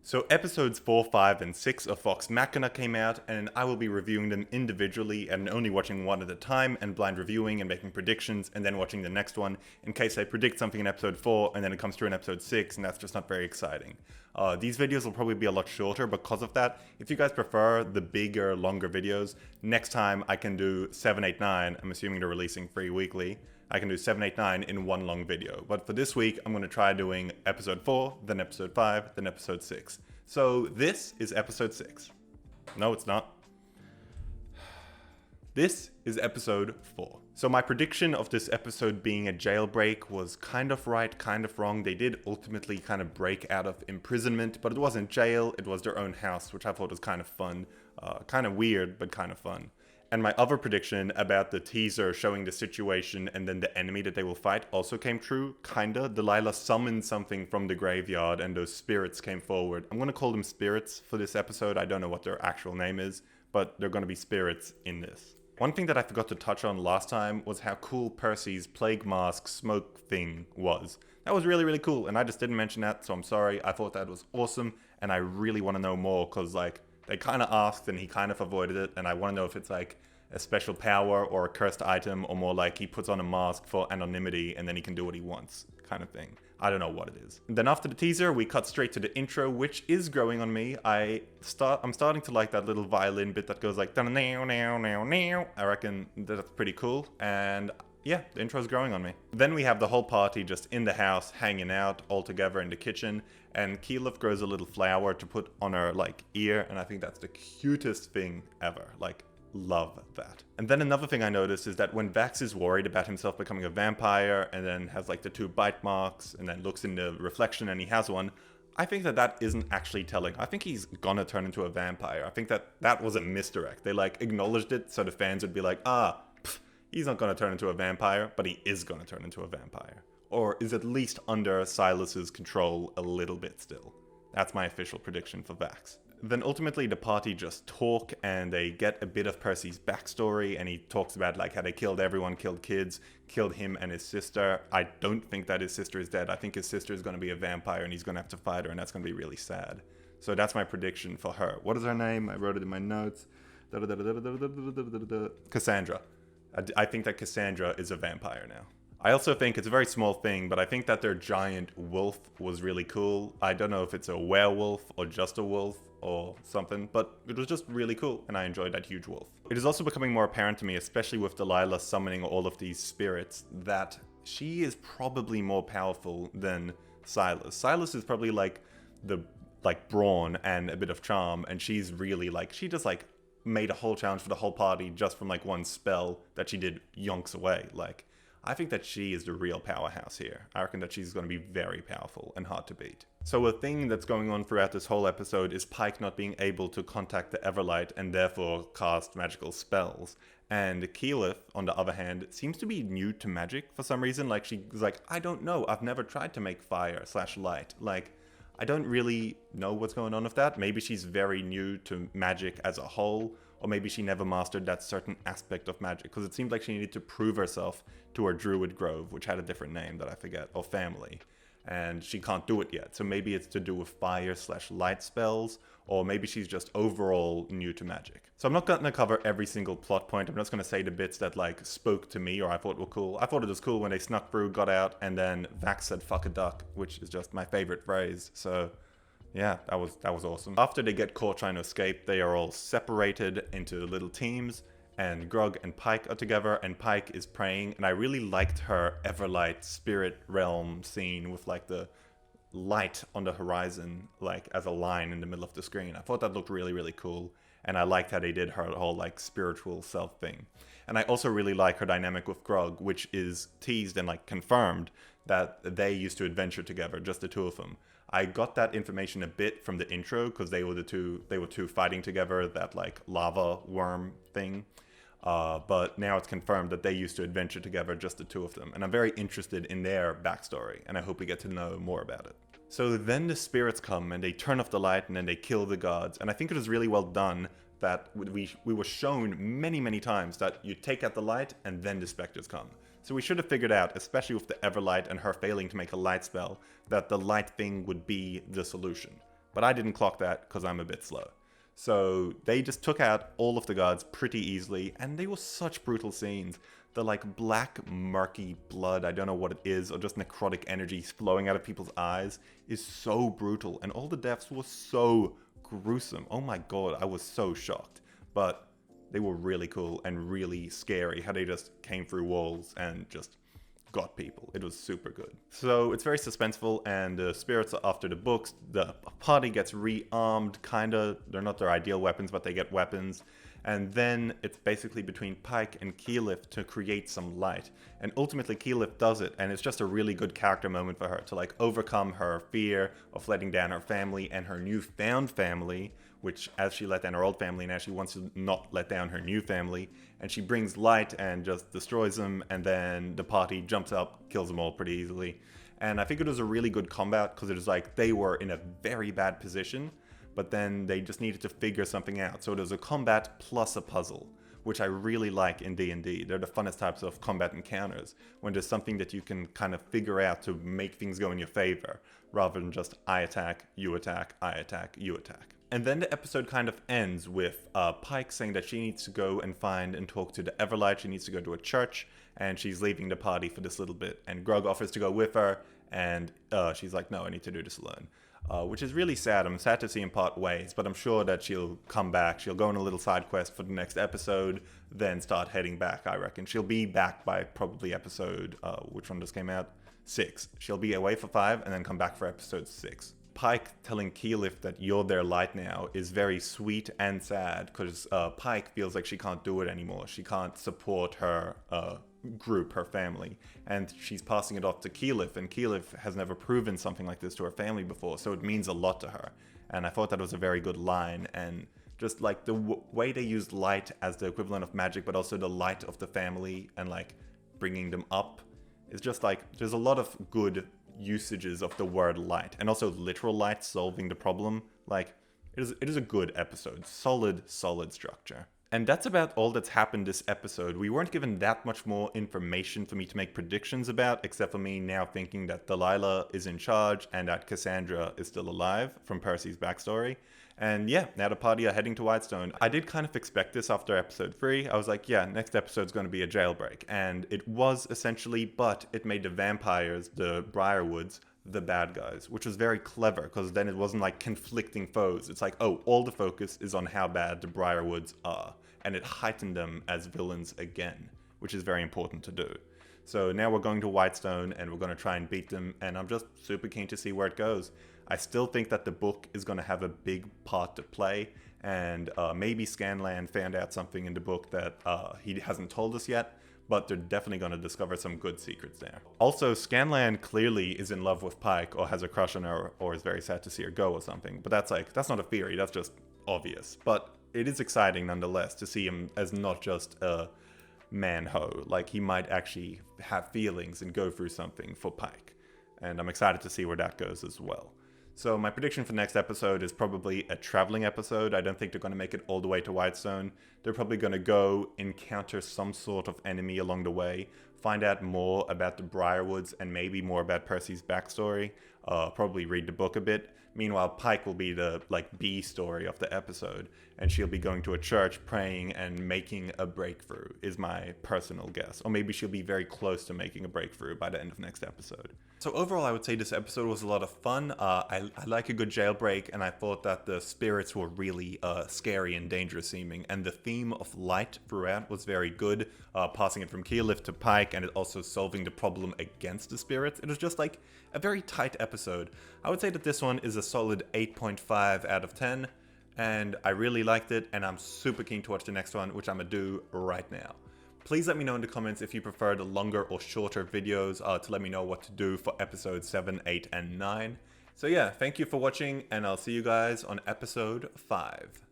So episodes 4, 5, and 6 of Vox Machina came out, and I will be reviewing them individually and only watching one at a time and blind reviewing and making predictions and then watching the next one in case I predict something in episode 4 and then it comes through in episode 6 and that's just not very exciting. These videos will probably be a lot shorter because of that. If you guys prefer the bigger, longer videos, next time I can do 7, 8, 9. I'm assuming they're releasing free weekly. I can do 7, 8, 9 in one long video. But for this week, I'm going to try doing episode 4, then episode 5, then episode 6. So this is episode 6. No, it's not. This is episode 4. So my prediction of this episode being a jailbreak was kind of right, kind of wrong. They did ultimately kind of break out of imprisonment, but it wasn't jail, it was their own house, which I thought was kind of fun. Kind of weird, but kind of fun. And my other prediction about the teaser showing the situation and then the enemy that they will fight also came true, kinda. Delilah summoned something from the graveyard and those spirits came forward. I'm gonna call them spirits for this episode. I don't know what their actual name is, but they're gonna be spirits in this. One thing that I forgot to touch on last time was how cool Percy's plague mask smoke thing was. That was really, really cool, and I just didn't mention that, so I'm sorry. I thought that was awesome, and I really want to know more, because, like, they kind of asked and he kind of avoided it, and I want to know if it's like a special power or a cursed item, or more like he puts on a mask for anonymity and then he can do what he wants, kind of thing. I don't know what it is. And then after the teaser, we cut straight to the intro, which is growing on me. I'm starting to like that little violin bit that goes like now now now now. I reckon that's pretty cool, and yeah, the intro's growing on me. Then we have the whole party just in the house, hanging out all together in the kitchen, and Keyleth grows a little flower to put on her, like, ear, and I think that's the cutest thing ever. Like, love that. And then another thing I noticed is that when Vax is worried about himself becoming a vampire, and then has, like, the 2 bite marks, and then looks in the reflection and he has one, I think that that isn't actually telling. I think he's gonna turn into a vampire. I think that that was a misdirect. They, like, acknowledged it so the fans would be like, he's not going to turn into a vampire, but he is going to turn into a vampire. Or is at least under Silas's control a little bit still. That's my official prediction for Vax. Then ultimately the party just talk and they get a bit of Percy's backstory, and he talks about like how they killed everyone, killed kids, killed him and his sister. I don't think that his sister is dead. I think his sister is going to be a vampire and he's going to have to fight her, and that's going to be really sad. So that's my prediction for her. What is her name? I wrote it in my notes. Cassandra. I think that Cassandra is a vampire now. I also think it's a very small thing, but I think that their giant wolf was really cool. I don't know if it's a werewolf or just a wolf or something, but it was just really cool, and I enjoyed that huge wolf. It is also becoming more apparent to me, especially with Delilah summoning all of these spirits, that she is probably more powerful than Silas. Silas is probably like the brawn and a bit of charm, and she's really like, she just like made a whole challenge for the whole party just from like one spell that she did yonks away. Like, I think that she is the real powerhouse here. I reckon that she's going to be very powerful and hard to beat. So a thing that's going on throughout this whole episode is Pike not being able to contact the Everlight and therefore cast magical spells. And Keyleth, on the other hand, seems to be new to magic for some reason. Like, she's like, I don't know, I've never tried to make fire/light. Like, I don't really know what's going on with that. Maybe she's very new to magic as a whole, or maybe she never mastered that certain aspect of magic, because it seemed like she needed to prove herself to her Druid Grove, which had a different name that I forget, or family, and she can't do it yet. So maybe it's to do with fire/light spells, or maybe she's just overall new to magic. So I'm not going to cover every single plot point. I'm just going to say the bits that like spoke to me or I thought were cool. I thought it was cool when they snuck through, got out, and then Vax said fuck a duck, which is just my favorite phrase. So yeah, that was awesome. After they get caught trying to escape, they are all separated into little teams, and Grog and Pike are together, and Pike is praying, and I really liked her Everlight spirit realm scene with like the light on the horizon, like as a line in the middle of the screen. I thought that looked really, really cool, and I liked how they did her whole like spiritual self thing. And I also really like her dynamic with Grog, which is teased and like confirmed that they used to adventure together, just the two of them. I got that information a bit from the intro, because they were two fighting together, that like lava worm thing. But now it's confirmed that they used to adventure together, just the two of them. And I'm very interested in their backstory, and I hope we get to know more about it. So then the spirits come, and they turn off the light, and then they kill the gods. And I think it was really well done that we were shown many, many times that you take out the light, and then the specters come. So we should have figured out, especially with the Everlight and her failing to make a light spell, that the light thing would be the solution. but I didn't clock that because I'm a bit slow. So they just took out all of the guards pretty easily, and they were such brutal scenes. The like black murky blood, I don't know what it is, or just necrotic energy flowing out of people's eyes is so brutal, and all the deaths were so gruesome. Oh my god, I was so shocked. But they were really cool and really scary how they just came through walls and just got people. It was super good. So it's very suspenseful, and the spirits are after the books. The party gets rearmed, kinda. They're not their ideal weapons, but they get weapons. And then it's basically between Pike and Keyleth to create some light. And ultimately Keyleth does it, and it's just a really good character moment for her to like overcome her fear of letting down her family and her newfound family, which as she let down her old family, now she wants to not let down her new family. And she brings light and just destroys them, and then the party jumps up, kills them all pretty easily. And I think it was a really good combat, because it was like they were in a very bad position, but then they just needed to figure something out. So it was a combat plus a puzzle, which I really like in D&D. They're the funnest types of combat encounters, when there's something that you can kind of figure out to make things go in your favor, rather than just I attack, you attack, I attack, you attack. And then the episode kind of ends with Pike saying that she needs to go and find and talk to the Everlight. She needs to go to a church, and she's leaving the party for this little bit. And Grog offers to go with her, and she's like, no, I need to do this alone. Which is really sad. I'm sad to see him part ways, but I'm sure that she'll come back. She'll go on a little side quest for the next episode, then start heading back, I reckon. She'll be back by probably episode, which one just came out? 6. She'll be away for 5, and then come back for episode 6. Pike telling Keyleth that you're their light now is very sweet and sad, because Pike feels like she can't do it anymore. She can't support her group, her family, and she's passing it off to Keyleth, and Keyleth has never proven something like this to her family before, so it means a lot to her. And I thought that was a very good line, and just like the way they used light as the equivalent of magic, but also the light of the family and like bringing them up, is just like, there's a lot of good usages of the word light, and also literal light solving the problem. Like, it is a good episode. Solid structure. And that's about all that's happened this episode. We weren't given that much more information for me to make predictions about, except for me now thinking that Delilah is in charge and that Cassandra is still alive from Percy's backstory. And yeah, now the party are heading to Whitestone. I did kind of expect this after episode 3. I was like, yeah, next episode's going to be a jailbreak. And it was essentially, but it made the vampires, the Briarwoods, the bad guys, which was very clever, because then it wasn't like conflicting foes. It's like, oh, all the focus is on how bad the Briarwoods are. And it heightened them as villains again, which is very important to do. So now we're going to Whitestone, and we're going to try and beat them, and I'm just super keen to see where it goes. I still think that the book is going to have a big part to play, and maybe Scanlan found out something in the book that he hasn't told us yet, but they're definitely going to discover some good secrets there. Also, Scanlan clearly is in love with Pike, or has a crush on her, or is very sad to see her go or something, but that's not a theory, that's just obvious. But it is exciting nonetheless to see him as not just a man-ho, like he might actually have feelings and go through something for Pike, and I'm excited to see where that goes as well. So my prediction for next episode is probably a traveling episode. I don't think they're going to make it all the way to Whitestone. They're probably going to go encounter some sort of enemy along the way, find out more about the Briarwoods and maybe more about Percy's backstory, probably read the book a bit. Meanwhile, Pike will be the B story of the episode, and she'll be going to a church, praying, and making a breakthrough, is my personal guess. Or maybe she'll be very close to making a breakthrough by the end of next episode. So overall, I would say this episode was a lot of fun. I like a good jailbreak, and I thought that the spirits were really scary and dangerous seeming, and the theme of light throughout was very good, passing it from Keyleth to Pike, and it also solving the problem against the spirits. It was just like a very tight episode. I would say that this one is a solid 8.5 out of 10, and I really liked it, and I'm super keen to watch the next one, which I'm gonna do right now. Please let me know in the comments if you prefer the longer or shorter videos to let me know what to do for episodes 7, 8, and 9. So yeah, thank you for watching, and I'll see you guys on episode 5.